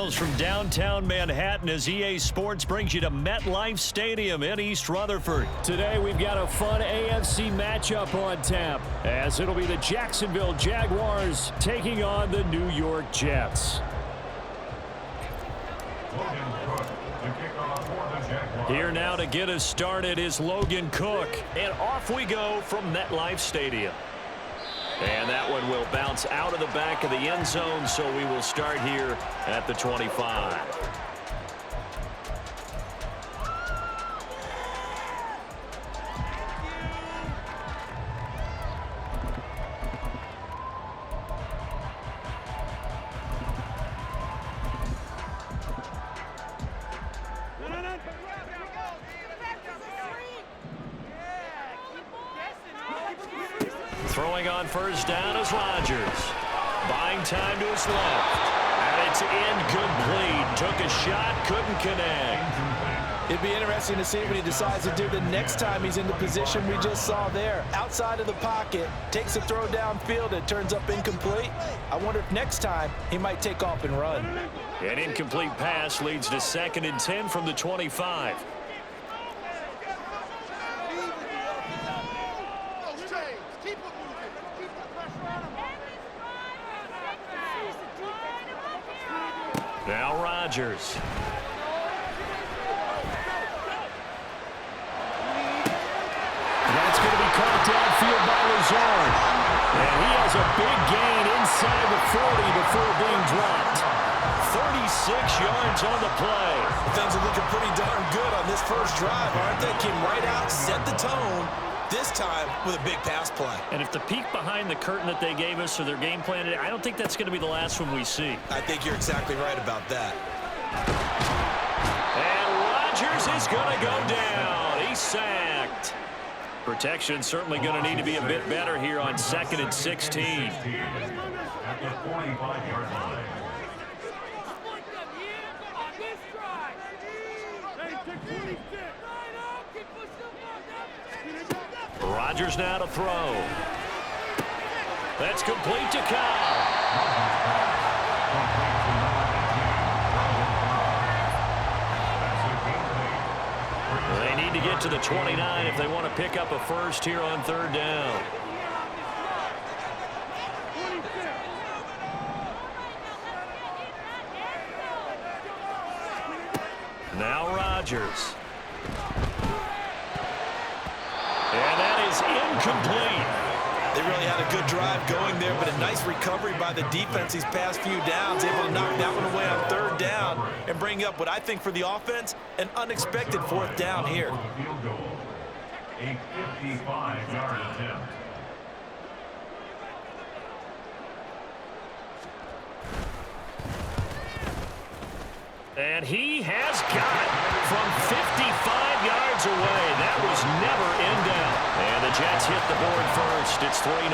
miles from downtown Manhattan as EA Sports brings you to MetLife Stadium in East Rutherford. Today we've got a fun AFC matchup on tap, as it'll be the Jacksonville Jaguars taking on the New York Jets. Here now to get us started is Logan Cook. And off we go from MetLife Stadium. And that one will bounce out of the back of the end zone, so we will start here at the 25. Throwing on first down is Rodgers. Buying time to his left. And it's incomplete. Took a shot, couldn't connect. It'd be interesting to see what he decides to do the next time he's in the position we just saw there. Outside of the pocket, takes a throw downfield, it turns up incomplete. I wonder if next time he might take off and run. An incomplete pass leads to 2nd and 10 from the 25. Now Rodgers. That's going to be caught downfield by Lazard. And he has a big gain inside the 40 before being dropped. 36 yards on the play. Things are looking pretty darn good on this first drive, aren't they? Came right out, set the tone. This time with a big pass play. And if the peek behind the curtain that they gave us or their game plan, I don't think that's going to be the last one we see. I think you're exactly right about that. And Rodgers is going to go down. He's sacked. Protection certainly going to need to be a bit better here on 2nd and 16. At the 45-yard line. Rodgers now to throw. That's complete to Kyle. They need to get to the 29 if they want to pick up a first here on 3rd down. Now Rodgers. And that is incomplete. They really had a good drive going there, but a nice recovery by the defense these past few downs, able to knock that one away on 3rd down and bring up what I think for the offense, an unexpected 4th down here. Field goal. A 55-yard attempt. And he has got it from 55 yards away. That was never in doubt. And the Jets hit the board first. It's 3-0.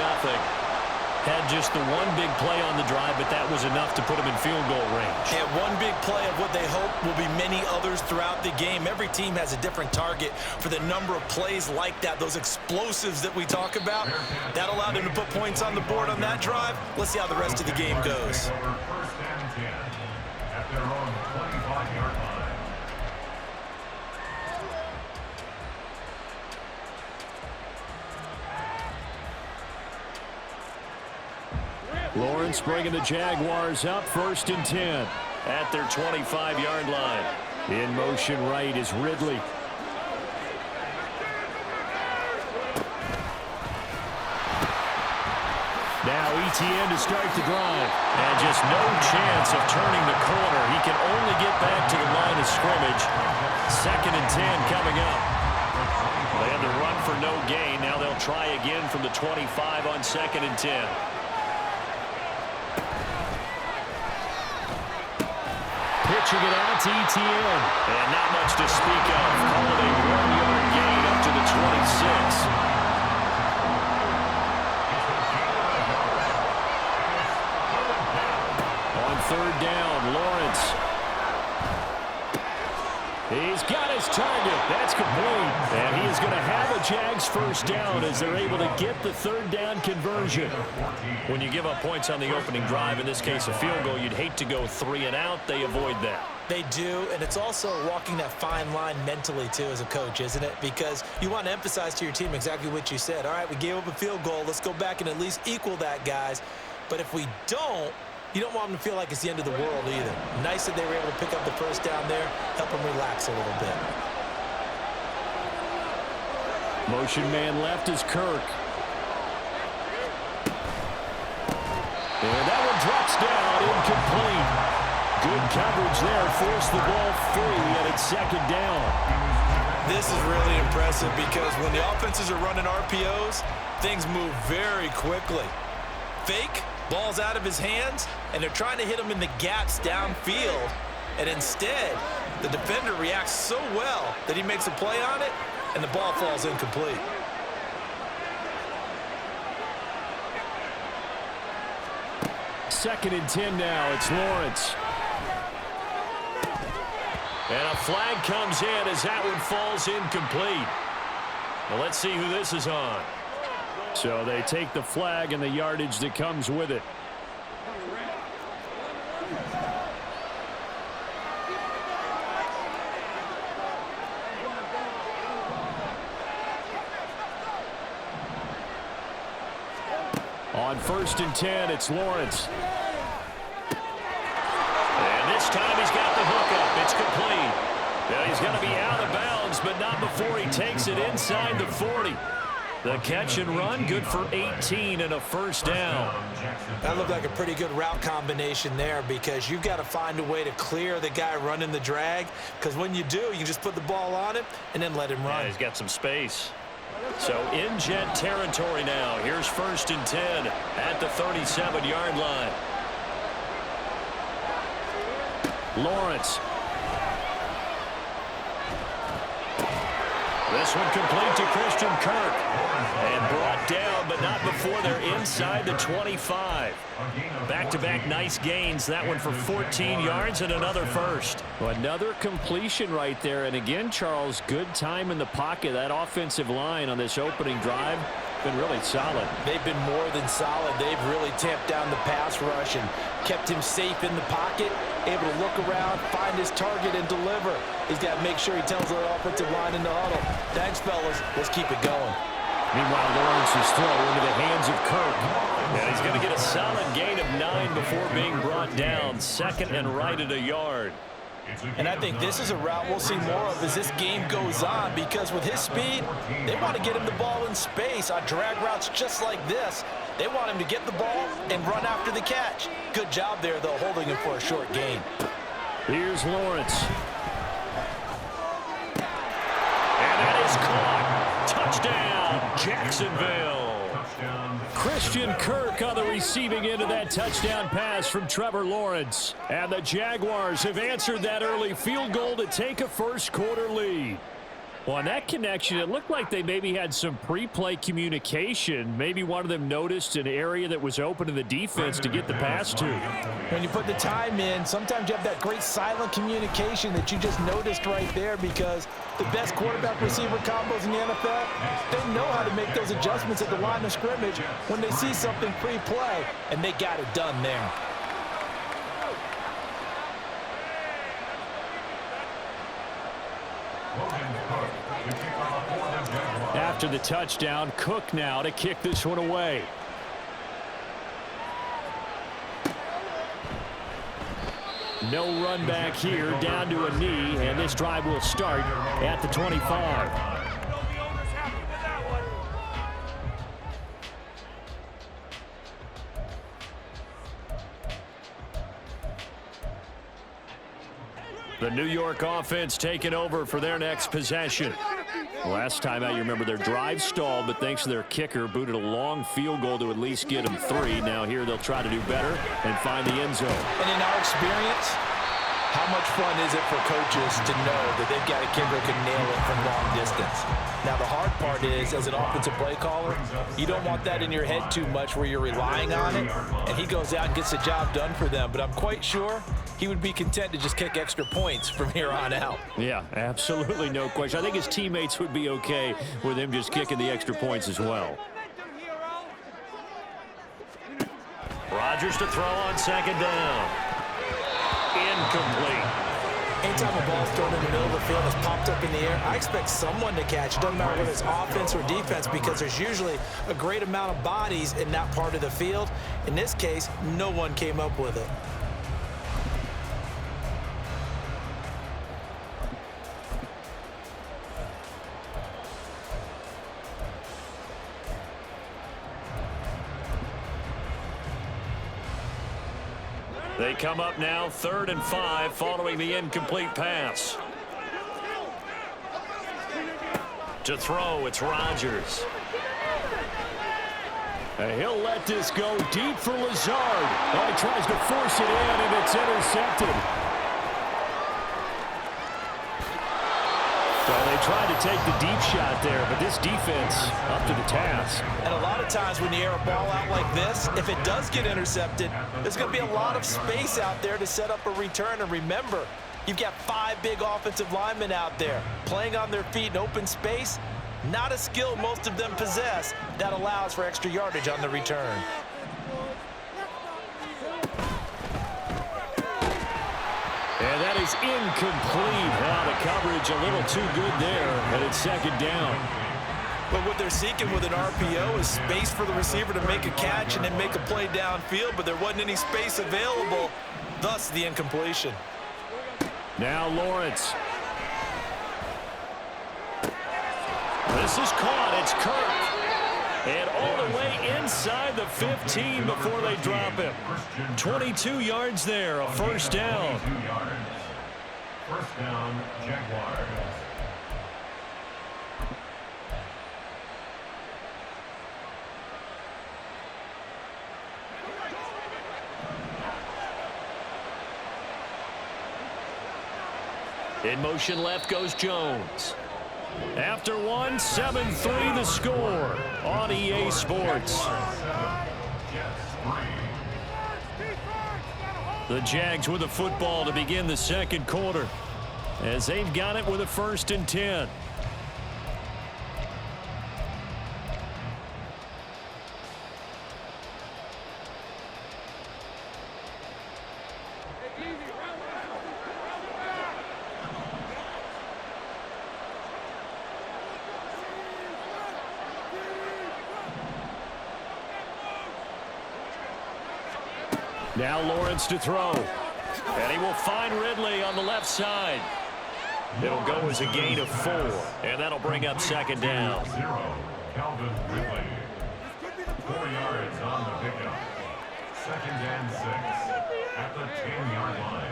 Had just the one big play on the drive, but that was enough to put them in field goal range. And one big play of what they hope will be many others throughout the game. Every team has a different target for the number of plays like that, those explosives that we talk about. That allowed them to put points on the board on that drive. Let's see how the rest of the game goes. First and 10 at their own 25-yard line. Lawrence bringing the Jaguars up 1st and 10 at their 25-yard line. In motion right is Ridley. Now ETN to start the drive. And just no chance of turning the corner. He can only get back to the line of scrimmage. 2nd and 10 coming up. They had to run for no gain. Now they'll try again from the 25 on 2nd and 10. Pitching it out to ETN. And not much to speak of. Called a 1-yard gain up to the 26. On 3rd down, Lawrence. He's got his target. That's complete. And he is going to have a Jags first down as they're able to get the third down conversion. When you give up points on the opening drive, in this case a field goal, you'd hate to go 3 and out. They avoid that. They do, and it's also walking that fine line mentally, too, as a coach, isn't it? Because you want to emphasize to your team exactly what you said. All right, we gave up a field goal. Let's go back and at least equal that, guys. But if we don't, you don't want them to feel like it's the end of the world either. Nice that they were able to pick up the first down there, help them relax a little bit. Motion man left is Kirk. And that one drops down, incomplete. Good coverage there, forced the ball free, and it's second down. This is really impressive because when the offenses are running RPOs, things move very quickly. Fake, ball's out of his hands, and they're trying to hit him in the gaps downfield. And instead, the defender reacts so well that he makes a play on it, and the ball falls incomplete. Second and 10 now. It's Lawrence. And a flag comes in as that one falls incomplete. Well, let's see who this is on. So they take the flag and the yardage that comes with it. On first and 10, it's Lawrence. And this time he's got the hook up. It's complete. Now he's going to be out of bounds, but not before he takes it inside the 40. The catch and run, good for 18 and a first down. That looked like a pretty good route combination there because you've got to find a way to clear the guy running the drag, because when you do, you can just put the ball on him and then let him run. Yeah, he's got some space. So in Jet territory now. Here's first and 10 at the 37-yard line. Lawrence. This one complete to Christian Kirk. And brought down, but not before they're inside the 25. Back-to-back nice gains. That one for 14 yards and another first. Well, another completion right there. And again, Charles, good time in the pocket. That offensive line on this opening drive been really solid. They've been more than solid. They've really tamped down the pass rush and kept him safe in the pocket, able to look around, find his target, and deliver. He's got to make sure he tells the offensive line in the huddle, thanks, fellas. Let's keep it going. Meanwhile, Lawrence's throw into the hands of Kirk. And he's going to get a solid gain of 9 before being brought down. Second and right at a yard. And I think this is a route we'll see more of as this game goes on, because with his speed, they want to get him the ball in space on drag routes just like this. They want him to get the ball and run after the catch. Good job there, though, holding him for a short gain. Here's Lawrence. And that is caught. Touchdown, Jacksonville. Christian Kirk on the receiving end of that touchdown pass from Trevor Lawrence. And the Jaguars have answered that early field goal to take a first-quarter lead. Well, on that connection, it looked like they maybe had some pre-play communication. Maybe one of them noticed an area that was open to the defense to get the pass to. When you put the time in, sometimes you have that great silent communication that you just noticed right there, because the best quarterback-receiver combos in the NFL, they know how to make those adjustments at the line of scrimmage when they see something pre-play, and they got it done there. After the touchdown, Cook now to kick this one away. No run back here, down to a knee, and this drive will start at the 25. The New York offense taking over for their next possession. Last time out, you remember their drive stalled, but thanks to their kicker, booted a long field goal to at least get them 3. Now here they'll try to do better and find the end zone. And in our experience, How much fun is it for coaches to know that they've got a kicker who can nail it from long distance? Now, the hard part is, as an offensive play caller, you don't want that in your head too much where you're relying on it, and he goes out and gets the job done for them. But I'm quite sure he would be content to just kick extra points from here on out. Yeah, absolutely no question. I think his teammates would be okay with him just kicking the extra points as well. Rodgers to throw on second down. Incomplete. Anytime a ball's thrown in the middle of the field that's popped up in the air, I expect someone to catch. It doesn't matter whether it's offense or defense, because there's usually a great amount of bodies in that part of the field. In this case, no one came up with it. They come up now 3rd and 5 following the incomplete pass. To throw, it's Rodgers. And he'll let this go deep for Lazard. Oh, he tries to force it in, and it's intercepted. So they tried to take the deep shot there, but this defense up to the task. And a lot of times when you air a ball out like this, if it does get intercepted, there's going to be a lot of space out there to set up a return. And remember, you've got 5 big offensive linemen out there playing on their feet in open space. Not a skill most of them possess that allows for extra yardage on the return. And that is incomplete. The coverage a little too good there, and it's second down. But what they're seeking with an RPO is space for the receiver to make a catch and then make a play downfield, but there wasn't any space available, thus the incompletion. Now Lawrence. This is caught. It's Kirk. And all the way inside the 15 before they drop him. 22 yards there, a first down. First down, Jaguars. In motion left goes Jones. After one, 7-3 the score on EA Sports. The Jags with the football to begin the second quarter, as they've got it with a 1st and 10. Now Lawrence to throw. And he will find Ridley on the left side. It'll go as a gain of 4. And that'll bring up second down. Calvin Ridley. 4 yards on the pickup. 2nd and 6 at the 10-yard line.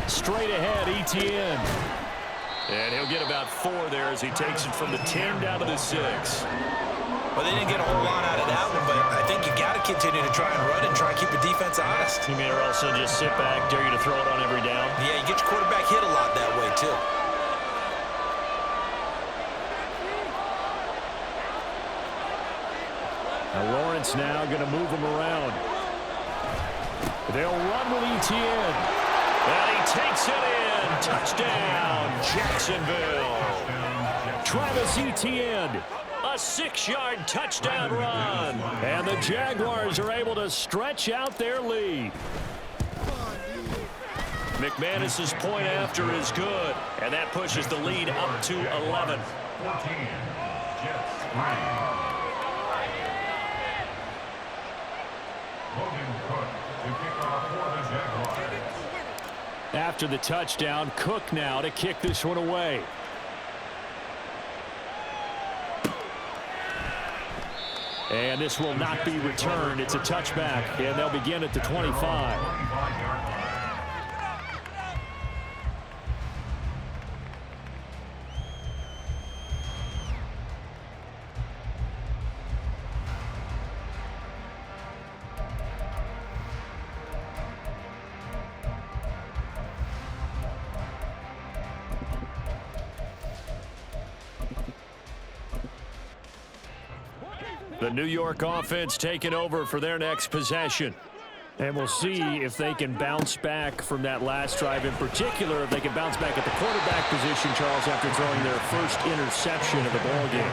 Straight ahead, Etienne. And he'll get about 4 there as he takes it from the 10 down to the 6. Well, they didn't get a whole lot out of that one, but I think you got to continue to try and run and try and keep the defense honest. You mean or else they'll just sit back, dare you to throw it on every down? Yeah, you get your quarterback hit a lot that way, too. Now Lawrence now going to move him around. They'll run with Etienne. And he takes it in. Touchdown, Jacksonville. Travis Etienne. A 6-yard touchdown run. And the Jaguars are able to stretch out their lead. McManus's point after is good. And that pushes the lead up to 11. 14, Jets 3. Logan Cook to kick off for the Jaguars. After the touchdown, Cook now to kick this one away. And this will not be returned. It's a touchback, and they'll begin at the 25. The New York offense taking over for their next possession. And we'll see if they can bounce back from that last drive in particular, if they can bounce back at the quarterback position, Charles, after throwing their first interception of the ballgame.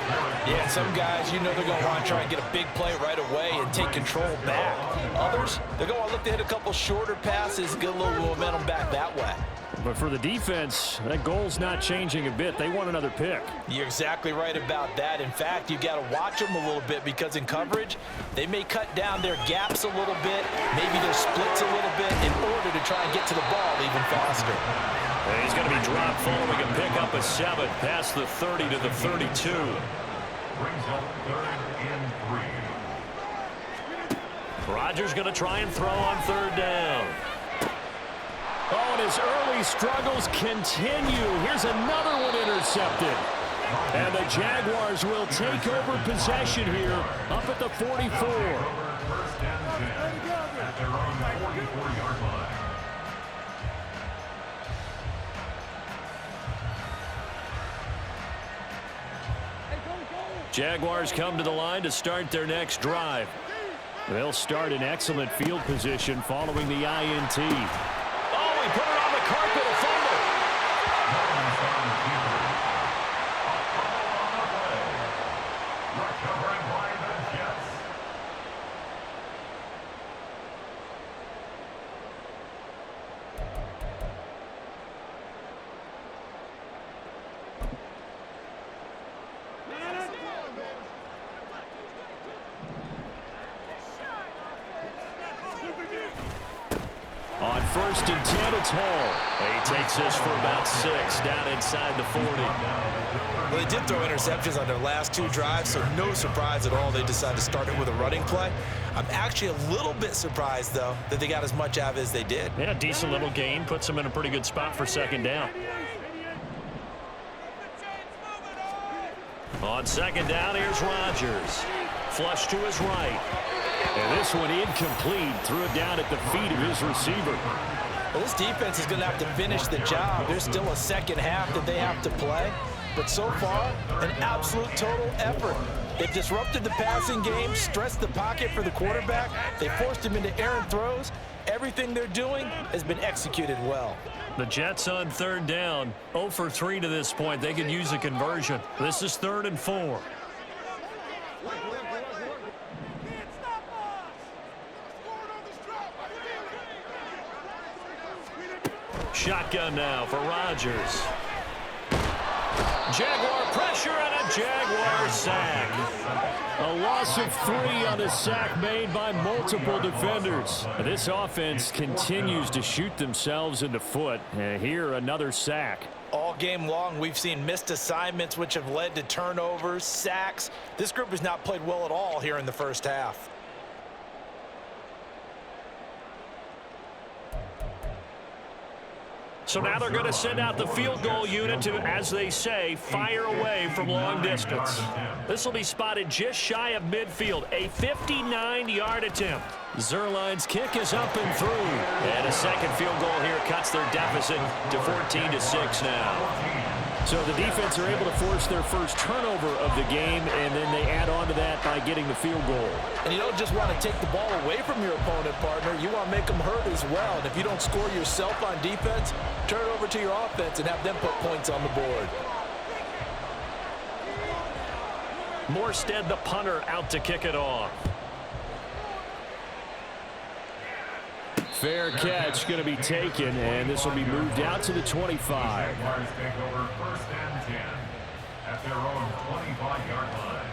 Yeah, some guys, you know they're going to want to try and get a big play right away and take control back. Others, they're going to want to look to hit a couple shorter passes, get a little momentum back that way. But for the defense, that goal's not changing a bit. They want another pick. You're exactly right about that. In fact, you got to watch them a little bit because in coverage, they may cut down their gaps a little bit, maybe their splits a little bit in order to try and get to the ball even faster. And he's going to be dropped following a pickup of 7 past the 30 to the 32. Brings up 3rd and 3. Rodgers going to try and throw on 3rd down. Oh, and his early struggles continue. Here's another one intercepted. And the Jaguars will take over possession here up at the 44. 1st and 10 at their own 44-yard line. Jaguars come to the line to start their next drive. They'll start in excellent field position following the INT. Oh, he put it on the carpet, a fumble. Recovering by the Jets. On 1st and 10, it's Hall. He takes this for about 6 down inside the 40. Well, they did throw interceptions on their last 2 drives, so no surprise at all they decided to start it with a running play. I'm actually a little bit surprised, though, that they got as much out of it as they did. Yeah, decent little gain. Puts them in a pretty good spot for 2nd down. On 2nd down, here's Rodgers. Flush to his right. And this one incomplete. Threw it down at the feet of his receiver. Well, this defense is going to have to finish the job. There's still a second half that they have to play. But so far, an absolute total effort. They've disrupted the passing game, stressed the pocket for the quarterback. They forced him into errant throws. Everything they're doing has been executed well. The Jets on 3rd down. 0 for 3 to this point. They could use a conversion. This is 3rd and 4. Shotgun now for Rodgers. Jaguar pressure and a Jaguar sack. A loss of 3 on a sack made by multiple defenders. This offense continues to shoot themselves in the foot. And here, another sack. All game long, we've seen missed assignments, which have led to turnovers, sacks. This group has not played well at all here in the first half. So now they're going to send out the field goal unit to, as they say, fire away from long distance. This will be spotted just shy of midfield, a 59-yard attempt. Zerline's kick is up and through. And a second field goal here cuts their deficit to 14-6 now. So the defense are able to force their first turnover of the game, and then they add on to that by getting the field goal. And you don't just want to take the ball away from your opponent, partner. You want to make them hurt as well. And if you don't score yourself on defense, turn it over to your offense and have them put points on the board. Morstead, the punter, out to kick it off. Fair catch going to be taken, and this will be moved out to the 25. Jaguars take over 1st and 10 at their own 25-yard line.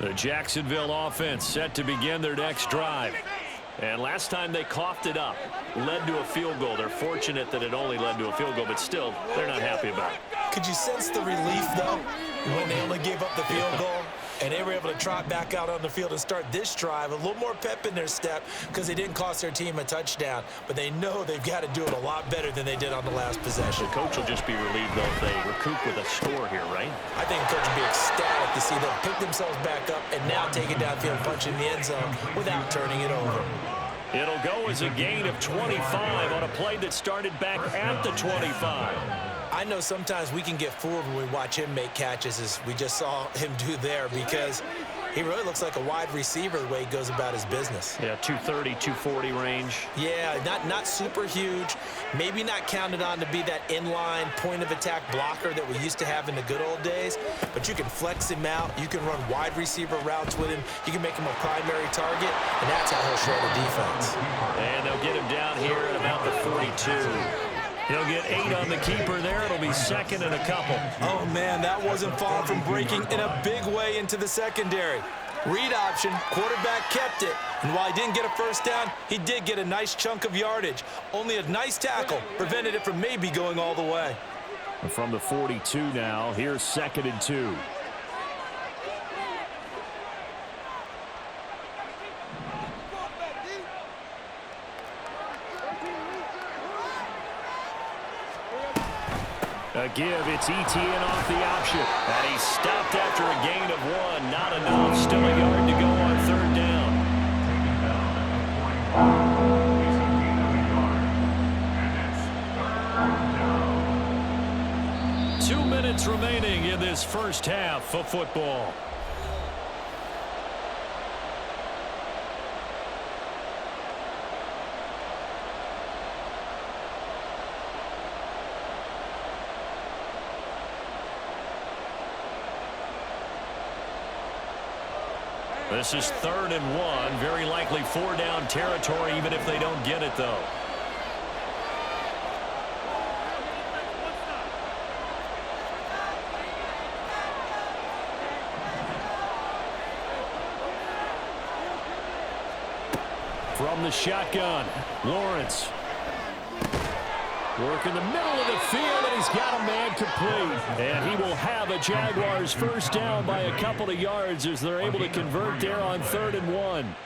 The Jacksonville offense set to begin their next drive. And last time they coughed it up, led to a field goal. They're fortunate that it only led to a field goal, but still, they're not happy about it. Could you sense the relief, though, when they only gave up the field goal? And they were able to trot back out on the field and start this drive. A little more pep in their step because they didn't cost their team a touchdown. But they know they've got to do it a lot better than they did on the last possession. The coach will just be relieved, though, if they recoup with a score here, right? I think the coach will be ecstatic to see them pick themselves back up and now take it downfield and punch in the end zone without turning it over. It'll go as a gain of 25 on a play that started back at the 25. I know sometimes we can get fooled when we watch him make catches, as we just saw him do there, because he really looks like a wide receiver the way he goes about his business. Yeah, 230, 240 range. Yeah, not super huge. Maybe not counted on to be that inline point-of-attack blocker that we used to have in the good old days, but you can flex him out. You can run wide receiver routes with him. You can make him a primary target, and that's how he'll show the defense. And they'll get him down here at about the 42. He'll get 8 on the keeper there. It'll be second and a couple. Oh, man, that wasn't far from breaking in a big way into the secondary. Read option, quarterback kept it. And while he didn't get a first down, he did get a nice chunk of yardage. Only a nice tackle prevented it from maybe going all the way. From the 42 now, here's second and 2. A give, it's ETN off the option. And he stopped after a gain of 1. Not enough. Still a yard to go on third down. Taken down at the 21. He's a gain of a yard. And it's third down. 2 minutes remaining in this first half of football. This is third and 1. Very likely 4-down territory, even if they don't get it, though. From the shotgun, Lawrence. Work in the middle of the field, and he's got a man complete. And he will have a Jaguars first down by a couple of yards as they're able to convert there on third and 1.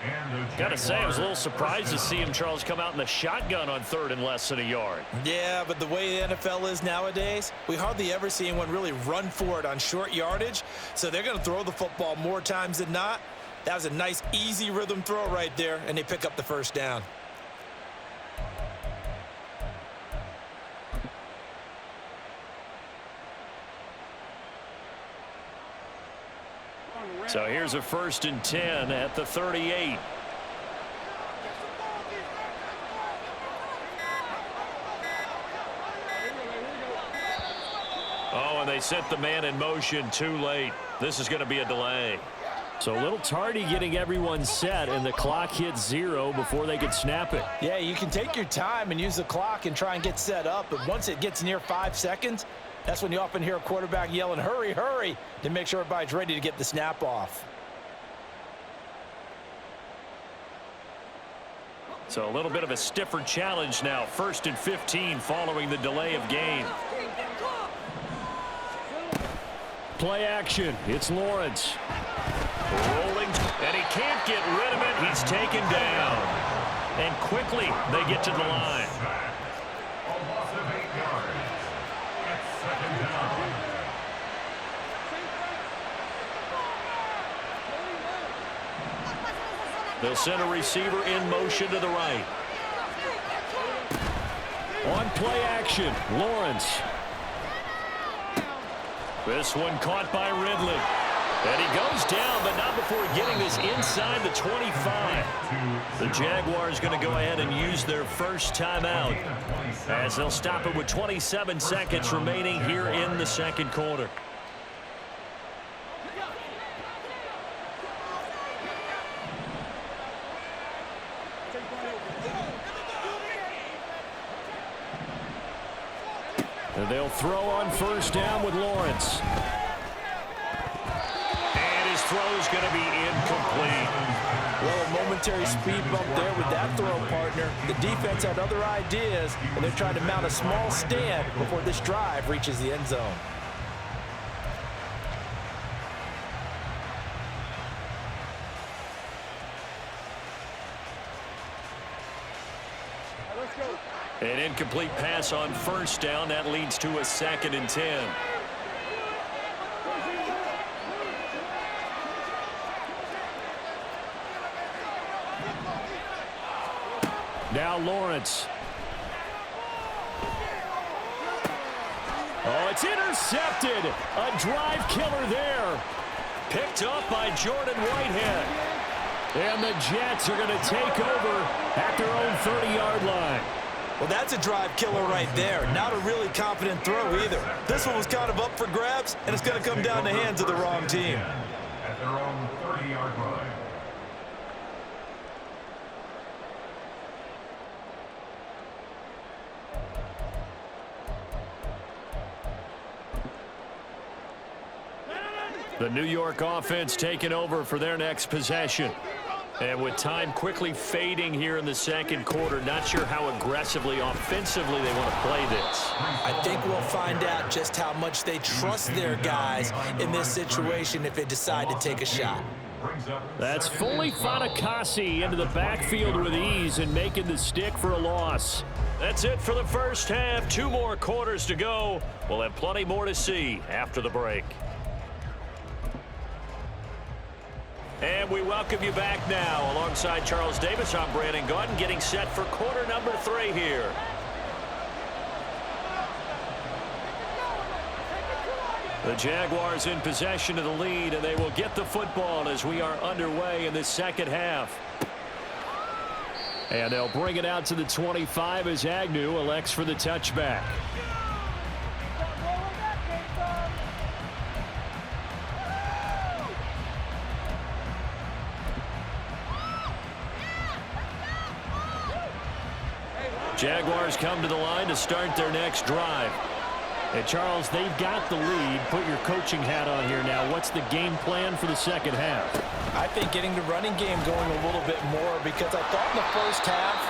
Got to say, I was a little surprised to see him, Charles, come out in the shotgun on third and less than a yard. Yeah, but the way the NFL is nowadays, we hardly ever see anyone really run for it on short yardage. So they're going to throw the football more times than not. That was a nice, easy rhythm throw right there, and they pick up the first down. So here's a first and 10 at the 38. Oh, and they set the man in motion too late. This is going to be a delay. So a little tardy getting everyone set, and the clock hits 0 before they could snap it. Yeah, you can take your time and use the clock and try and get set up, but once it gets near 5 seconds, that's when you often hear a quarterback yelling, hurry, hurry, to make sure everybody's ready to get the snap off. So a little bit of a stiffer challenge now. First and 15 following the delay of game. Play action. It's Lawrence. Rolling, and he can't get rid of it. He's taken down. And quickly they get to the line. A loss of 8 yards. It's second down. They'll send a receiver in motion to the right. On play action, Lawrence. This one caught by Ridley. And he goes down, but not before getting this inside the 25. The Jaguars going to go ahead and use their first timeout as they'll stop it with 27 seconds remaining here in the second quarter. And they'll throw on first down with Lawrence. And his throw's going to be incomplete. Well, a momentary speed bump there with that throw, partner. The defense had other ideas, and they're trying to mount a small stand before this drive reaches the end zone. An incomplete pass on first down. That leads to a 2nd and 10. Now Lawrence. Oh, it's intercepted. A drive killer there. Picked up by Jordan Whitehead. And the Jets are going to take over at their own 30-yard line. Well, that's a drive killer right there. Not a really confident throw either. This one was kind of up for grabs, and it's going to come down the hands of the wrong team. At their own 30-yard line. The New York offense taking over for their next possession. And with time quickly fading here in the second quarter, not sure how aggressively, offensively they want to play this. I think we'll find out just how much they trust their guys in this situation if they decide to take a shot. That's fully Fatukasi into the backfield with ease and making the stick for a loss. That's it for the first half. 2 more quarters to go. We'll have plenty more to see after the break. And we welcome you back now. Alongside Charles Davis, I'm Brandon Gaudin, getting set for quarter number 3 here. The Jaguars in possession of the lead, and they will get the football as we are underway in the second half. And they'll bring it out to the 25 as Agnew elects for the touchback. Jaguars come to the line to start their next drive. And Charles, they've got the lead. Put your coaching hat on here now. What's the game plan for the second half? I think getting the running game going a little bit more, because I thought in the first half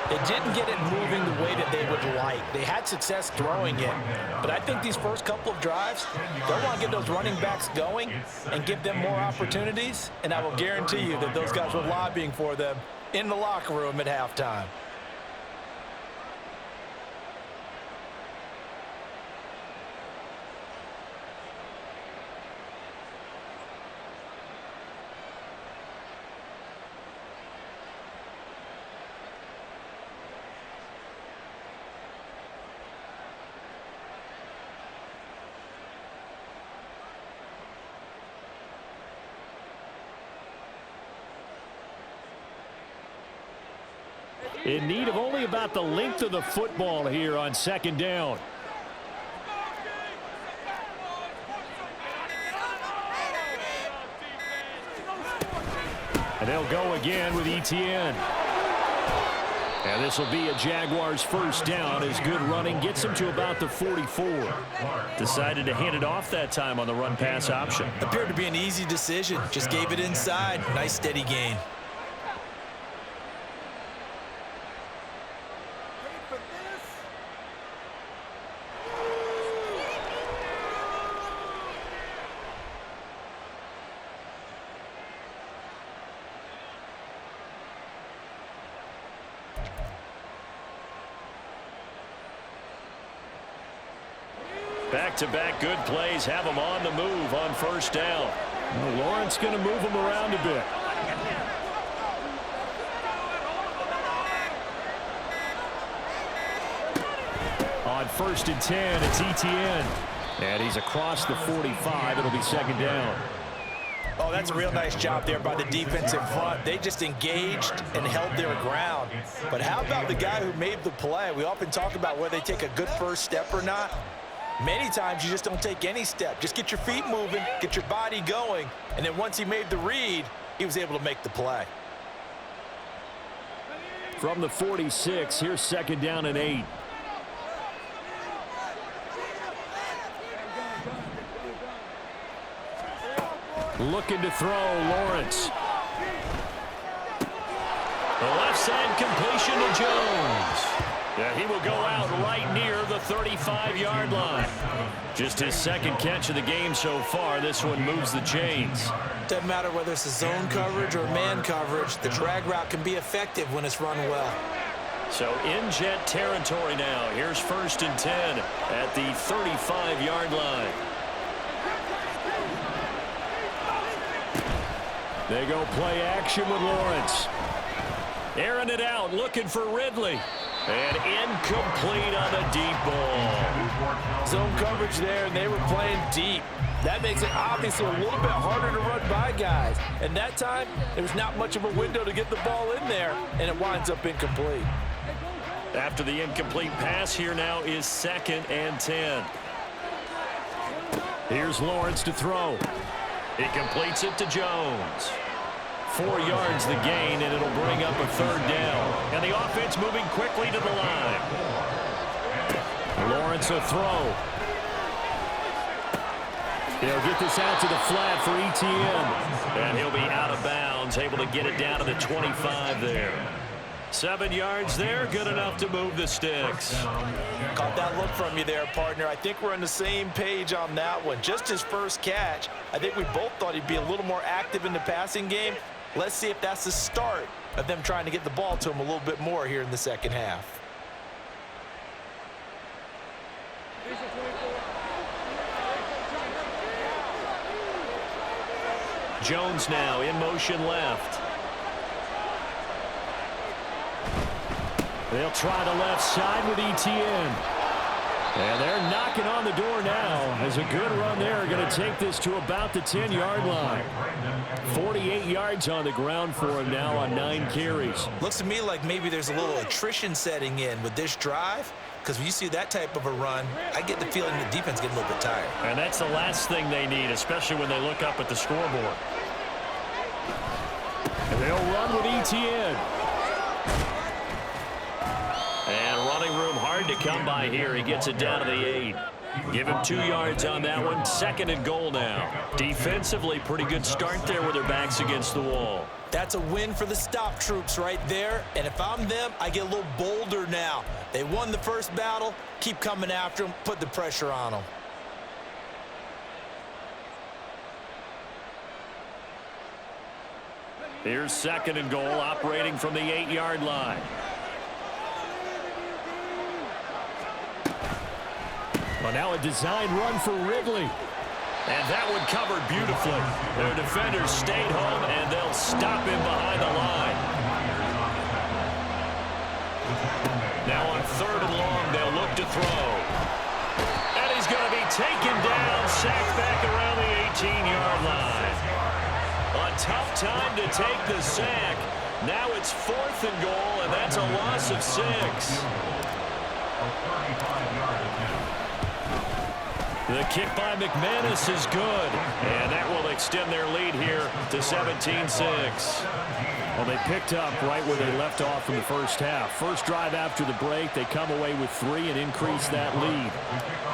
they didn't get it moving the way that they would like. They had success throwing it, but I think these first couple of drives, they'll want to get those running backs going and give them more opportunities, and I will guarantee you that those guys were lobbying for them in the locker room at halftime. In need of only about the length of the football here on second down. And they'll go again with Etienne. And this will be a Jaguars first down as good running gets them to about the 44. Decided to hand it off that time on the run-pass option. Appeared to be an easy decision. Just gave it inside. Nice steady gain. Back-to-back good plays have them on the move on first down. Well, Lawrence going to move them around a bit. On 1st and 10, it's Etienne. And he's across the 45. It'll be second down. Oh, that's a real nice job there by the defensive front. They just engaged and held their ground. But how about the guy who made the play? We often talk about whether they take a good first step or not. Many times you just don't take any step. Just get your feet moving, get your body going, and then once he made the read, he was able to make the play. From the 46, here's second down and 8. Looking to throw, Lawrence. The left side completion to Jones. Yeah, he will go out right near the 35-yard line. Just his second catch of the game so far. This one moves the chains. Doesn't matter whether it's a zone coverage or man coverage, the drag route can be effective when it's run well. So in Jet territory now. Here's 1st and 10 at the 35-yard line. They go play action with Lawrence. Airing it out, looking for Ridley. And incomplete on the deep ball. Zone coverage there, and they were playing deep. That makes it obviously a little bit harder to run by guys. And that time, there was not much of a window to get the ball in there, and it winds up incomplete. After the incomplete pass, here now is 2nd and 10. Here's Lawrence to throw. He completes it to Jones. 4 yards the gain, and it'll bring up a 3rd down. And the offense moving quickly to the line. Lawrence a throw. They'll get this out to the flat for ETN. And he'll be out of bounds, able to get it down to the 25 there. 7 yards there, good enough to move the sticks. Caught that look from you there, partner. I think we're on the same page on that one. Just his first catch, I think we both thought he'd be a little more active in the passing game. Let's see if that's the start of them trying to get the ball to him a little bit more here in the second half. Jones now in motion left. They'll try the left side with ETN. And they're knocking on the door now as a good run there are going to take this to about the 10-yard line. 48 yards on the ground for him now on 9 carries. Looks to me like maybe there's a little attrition setting in with this drive, because when you see that type of a run, I get the feeling the defense getting a little bit tired. And that's the last thing they need, especially when they look up at the scoreboard. And they'll run with ETN. And running room hard to come by here. He gets it down to the 8. Give him 2 yards on that one. 2nd and goal now. Defensively, pretty good start there with their backs against the wall. That's a win for the stop troops right there. And if I'm them, I get a little bolder now. They won the first battle. Keep coming after them. Put the pressure on them. Here's 2nd and goal, operating from the 8-yard line. Well, now a design run for Ridley. And that one covered beautifully. Their defenders stayed home, and they'll stop him behind the line. Now on 3rd and long, they'll look to throw. And he's going to be taken down, sacked back around the 18-yard line. A tough time to take the sack. Now it's 4th and goal, and that's a loss of 6. The kick by McManus is good. And that will extend their lead here to 17-6. Well, they picked up right where they left off in the first half. First drive after the break, they come away with 3 and increase that lead.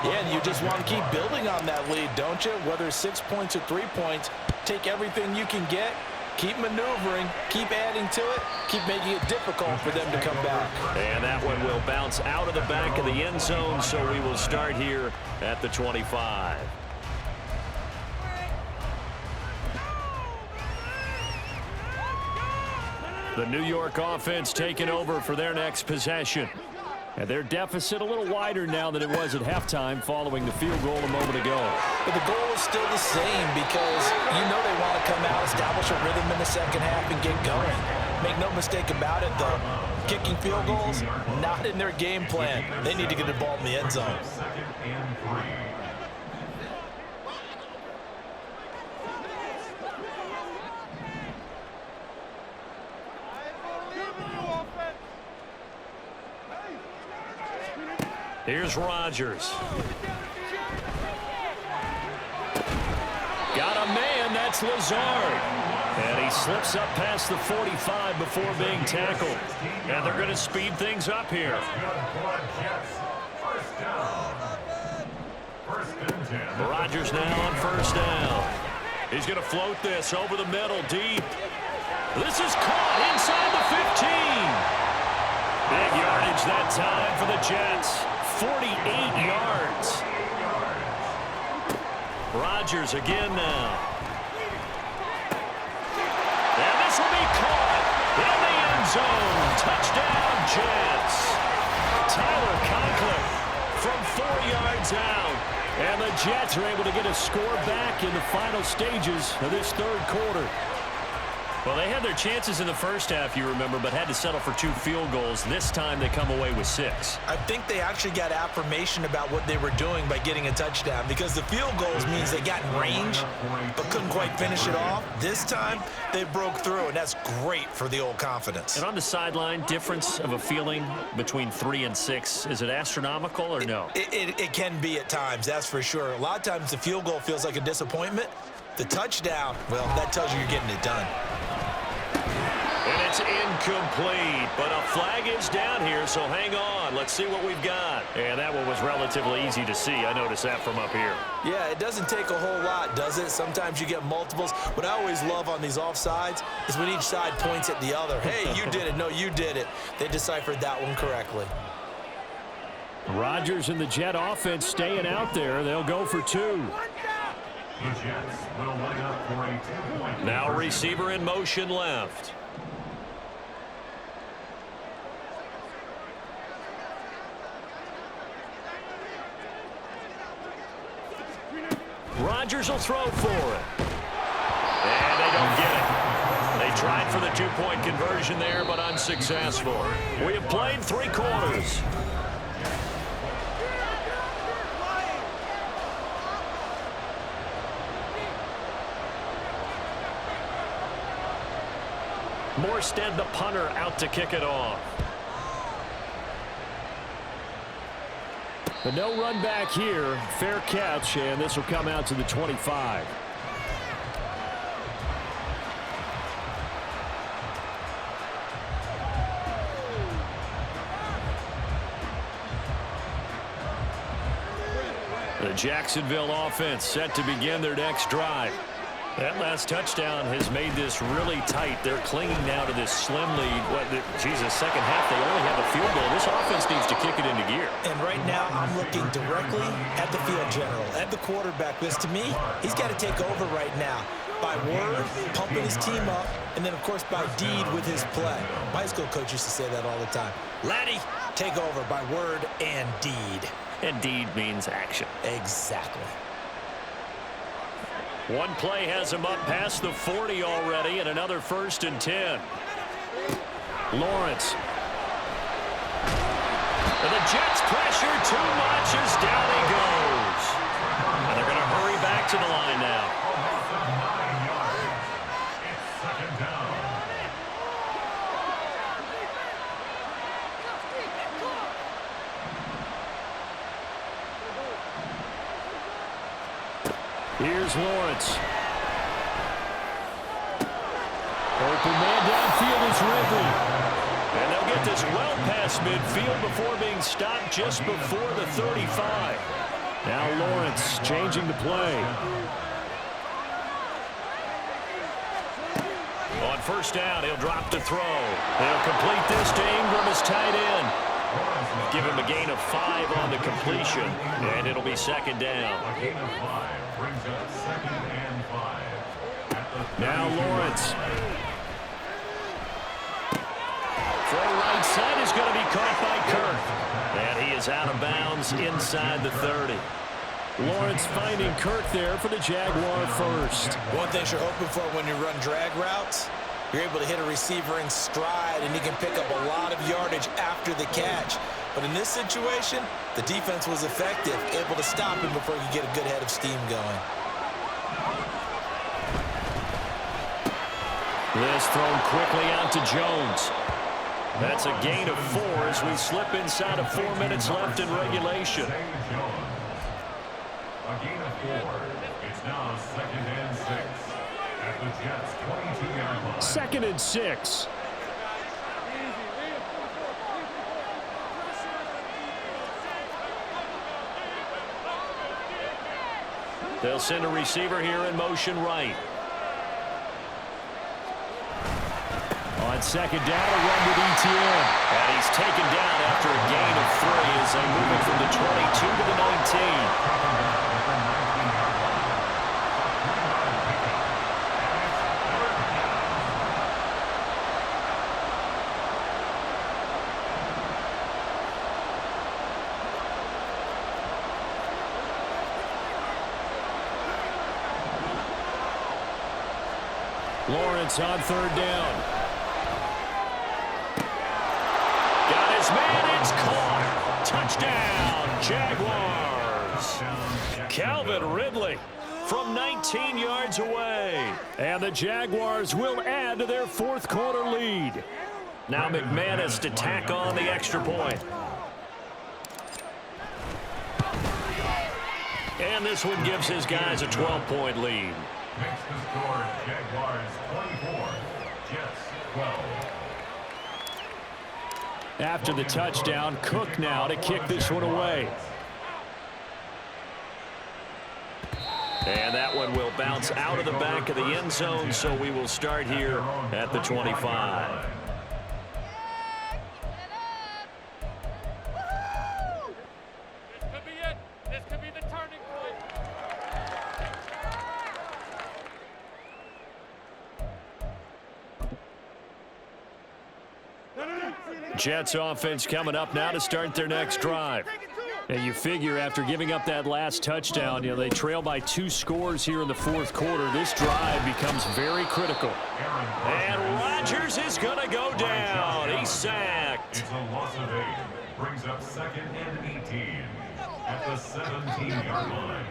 Yeah, and you just want to keep building on that lead, don't you? Whether it's 6 points or 3 points, take everything you can get, keep maneuvering, keep adding to it, keep making it difficult for them to come back. And that one will bounce out of the back of the end zone, so we will start here at the 25. The New York offense taking over for their next possession. And their deficit a little wider now than it was at halftime following the field goal a moment ago. But the goal is still the same because you know they want to come out, establish a rhythm in the second half, and get going. Make no mistake about it, though. Kicking field goals, not in their game plan. They need to get the ball in the end zone. 2nd and 3. Here's Rodgers. Got a man, that's Lazard. And he slips up past the 45 before being tackled. And they're going to speed things up here. Rodgers now on 1st down. He's going to float this over the middle, deep. This is caught inside the 15. Big yardage that time for the Jets. 48 yards. Rodgers again now. And this will be caught in the end zone. Touchdown, Jets. Tyler Conklin from 4 yards out. And the Jets are able to get a score back in the final stages of this third quarter. Well, they had their chances in the first half, you remember, but had to settle for 2 field goals. This time they come away with 6. I think they actually got affirmation about what they were doing by getting a touchdown, because the field goals means they got in range but couldn't quite finish it off. This time they broke through, and that's great for the old confidence. And on the sideline, difference of a feeling between 3 and 6, is it astronomical or no? It can be at times, that's for sure. A lot of times the field goal feels like a disappointment. The touchdown, well, that tells you you're getting it done. And it's incomplete, but a flag is down here, so hang on. Let's see what we've got. And that one was relatively easy to see. I noticed that from up here. Yeah, it doesn't take a whole lot, does it? Sometimes you get multiples. What I always love on these offsides is when each side points at the other. Hey, you did it. No, you did it. They deciphered that one correctly. Rodgers and the Jet offense staying out there. They'll go for 2. The Jets will line up for a 2-point. Now receiver in motion left. Rodgers will throw for it. And they don't get it. They tried for the 2-point conversion there, but unsuccessful. We have played 3 quarters. Morstead, the punter, out to kick it off. But no run back here. Fair catch, and this will come out to the 25. The Jacksonville offense set to begin their next drive. That last touchdown has made this really tight. They're clinging now to this slim lead. Jesus, second half, they only have a field goal. This offense needs to kick it into gear. And right now, I'm looking directly at the field general, at the quarterback. Because to me, he's got to take over right now. By word, pumping his team up, and then, of course, by deed with his play. My high school coach used to say that all the time. Laddie, take over by word and deed. And deed means action. Exactly. One play has him up past the 40 already, and another 1st and 10. Lawrence. And the Jets pressure too much as down he goes. And they're going to hurry back to the line now. Here's Lawrence. Open man downfield is Ridley. And they'll get this well past midfield before being stopped just before the 35. Now Lawrence changing the play. On 1st down, he'll drop to throw. They'll complete this to Ingram as tight end. Give him a gain of 5 on the completion, and it'll be 2nd down. A gain of 5 brings up 2nd and 5. Now Lawrence. Throw right side is going to be caught by Kirk. And he is out of bounds inside the 30. Lawrence finding Kirk there for the Jaguar first. One thing you're hoping for when you run drag routes, you're able to hit a receiver in stride, and he can pick up a lot of yardage after the catch. But in this situation, the defense was effective, able to stop him before he could get a good head of steam going. This thrown quickly out to Jones. That's a gain of 4 as we slip inside of 4 minutes left in regulation. A gain of 4. It's now 2nd and 6 at the Jets' 22-yard line. 2nd and 6. They'll send a receiver here in motion right. On 2nd down, a run with ETN. And he's taken down after a gain of 3 as they move it from the 22 to the 19. Lawrence on third down. Got his man. It's caught. Touchdown, Jaguars. Calvin Ridley from 19 yards away. And the Jaguars will add to their fourth quarter lead. Now McManus to tack on the extra point. And this one gives his guys a 12-point lead. Makes the score Jaguars 24, Jets 12. After the touchdown, Cook now to kick this one away. And that one will bounce out of the back of the end zone, so we will start here at the 25. Jets offense coming up now to start their next drive. And you figure after giving up that last touchdown, they trail by 2 scores here in the fourth quarter. This drive becomes very critical. And Rodgers is going to go down. He's sacked. It's a loss of 8. Brings up 2nd and 18 at the 17-yard line.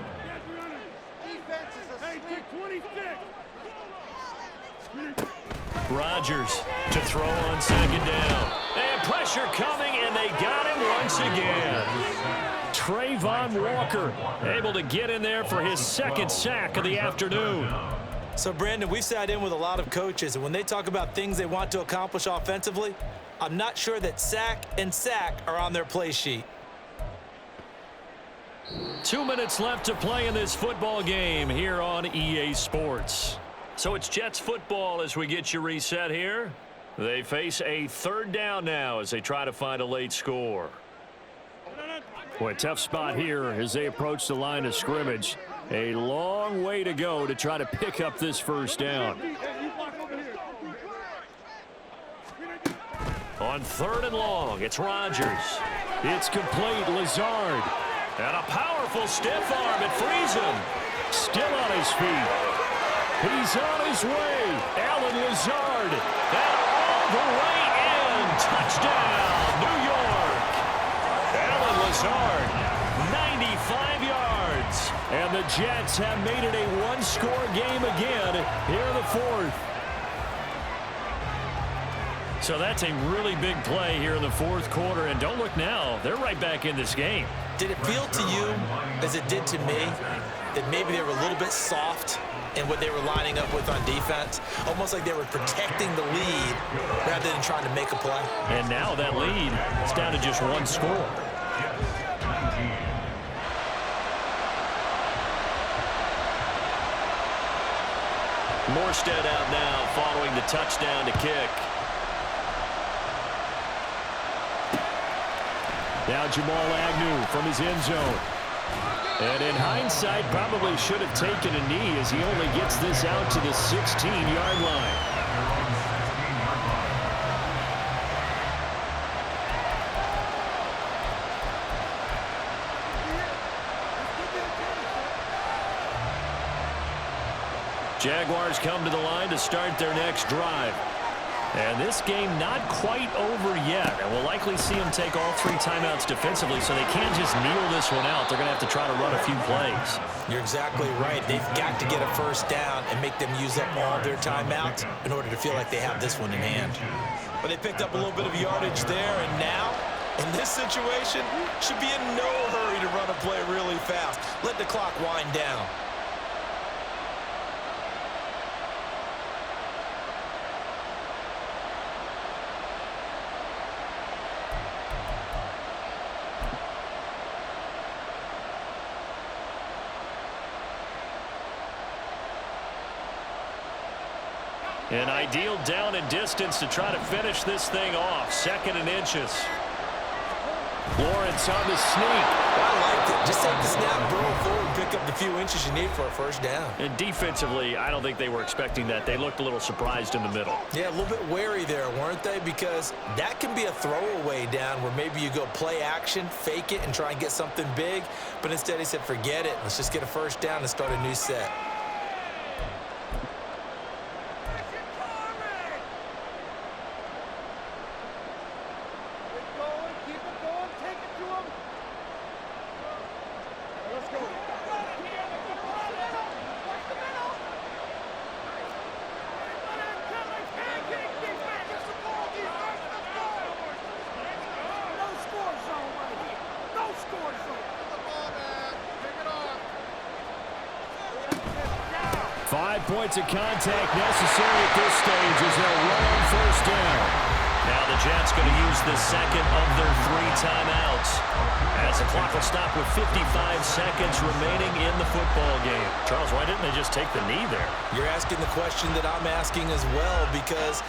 Rodgers to throw on 2nd down. And pressure coming, and they got him once again. Trayvon Walker able to get in there for his 2nd sack of the afternoon. So, Brandon, we sat in with a lot of coaches, and when they talk about things they want to accomplish offensively, I'm not sure that sack and sack are on their play sheet. 2 minutes left to play in this football game here on EA Sports. So it's Jets football as we get you reset here. They face a 3rd down now as they try to find a late score. Boy, tough spot here as they approach the line of scrimmage. A long way to go to try to pick up this 1st down. On 3rd and long, it's Rodgers. It's complete. Lazard. And a powerful stiff arm. It frees him. Still on his feet. He's on his way. Alan Lazard. And all the way in. Touchdown, New York. Alan Lazard, 95 yards. And the Jets have made it a 1-score game again here in the 4th. So that's a really big play here in the 4th quarter. And don't look now. They're right back in this game. Did it feel to you, as it did to me, that maybe they were a little bit soft in what they were lining up with on defense? Almost like they were protecting the lead rather than trying to make a play. And now that lead is down to just 1 score. Morstead out now following the touchdown to kick. Now Jamal Agnew from his end zone. And in hindsight, probably should have taken a knee as he only gets this out to the 16-yard line. Jaguars come to the line to start their next drive. And this game not quite over yet. And we'll likely see them take all 3 timeouts defensively, so they can't just kneel this one out. They're going to have to try to run a few plays. You're exactly right. They've got to get a 1st down and make them use up all their timeouts in order to feel like they have this one in hand. But they picked up a little bit of yardage there, and now, in this situation, should be in no hurry to run a play really fast. Let the clock wind down. An ideal down and distance to try to finish this thing off. 2nd and inches. Lawrence on the sneak. I liked it. Just take the snap, throw it forward, and pick up the few inches you need for a 1st down. And defensively, I don't think they were expecting that. They looked a little surprised in the middle. Yeah, a little bit wary there, weren't they? Because that can be a throwaway down where maybe you go play action, fake it, and try and get something big. But instead he said, forget it. Let's just get a 1st down and start a new set. 5 points of contact necessary at this stage as they'll run on first down. Now the Jets going to use the second of their 3 timeouts, as the clock will stop with 55 seconds remaining in the football game. Charles, why didn't they just take the knee there? You're asking the question that I'm asking as well, because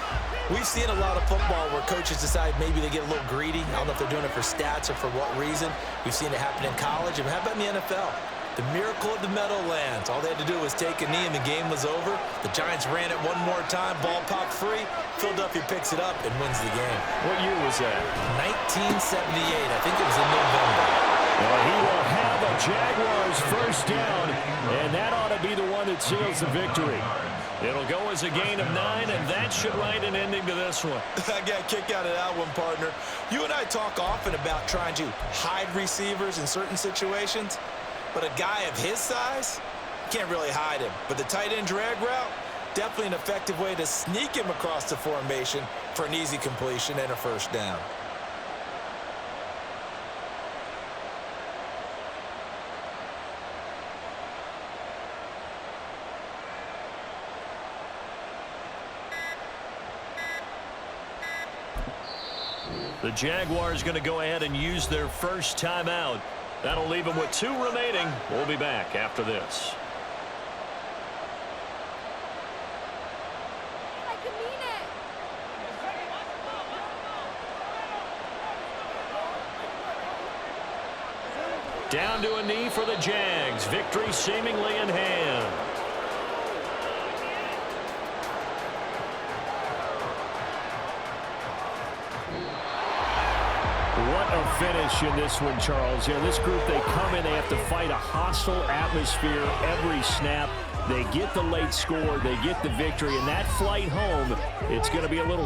we've seen a lot of football where coaches decide maybe they get a little greedy. I don't know if they're doing it for stats or for what reason. We've seen it happen in college. And how about in the NFL? The miracle of the Meadowlands. All they had to do was take a knee and the game was over. The Giants ran it one more time. Ball popped free. Philadelphia picks it up and wins the game. What year was that? 1978. I think it was in November. Well, he will have a Jaguars first down, and that ought to be the one that seals the victory. It'll go as a gain of 9, and that should write an ending to this one. I got a kick out of that one, partner. You and I talk often about trying to hide receivers in certain situations, but a guy of his size, can't really hide him. But the tight end drag route, definitely an effective way to sneak him across the formation for an easy completion and a first down. The Jaguars going to go ahead and use their first timeout. That'll leave them with 2 remaining. We'll be back after this. Down to a knee for the Jags. Victory seemingly in hand. What a finish in this one, Charles. You know, this group, they come in, they have to fight a hostile atmosphere every snap. They get the late score, they get the victory, and that flight home, it's going to be a little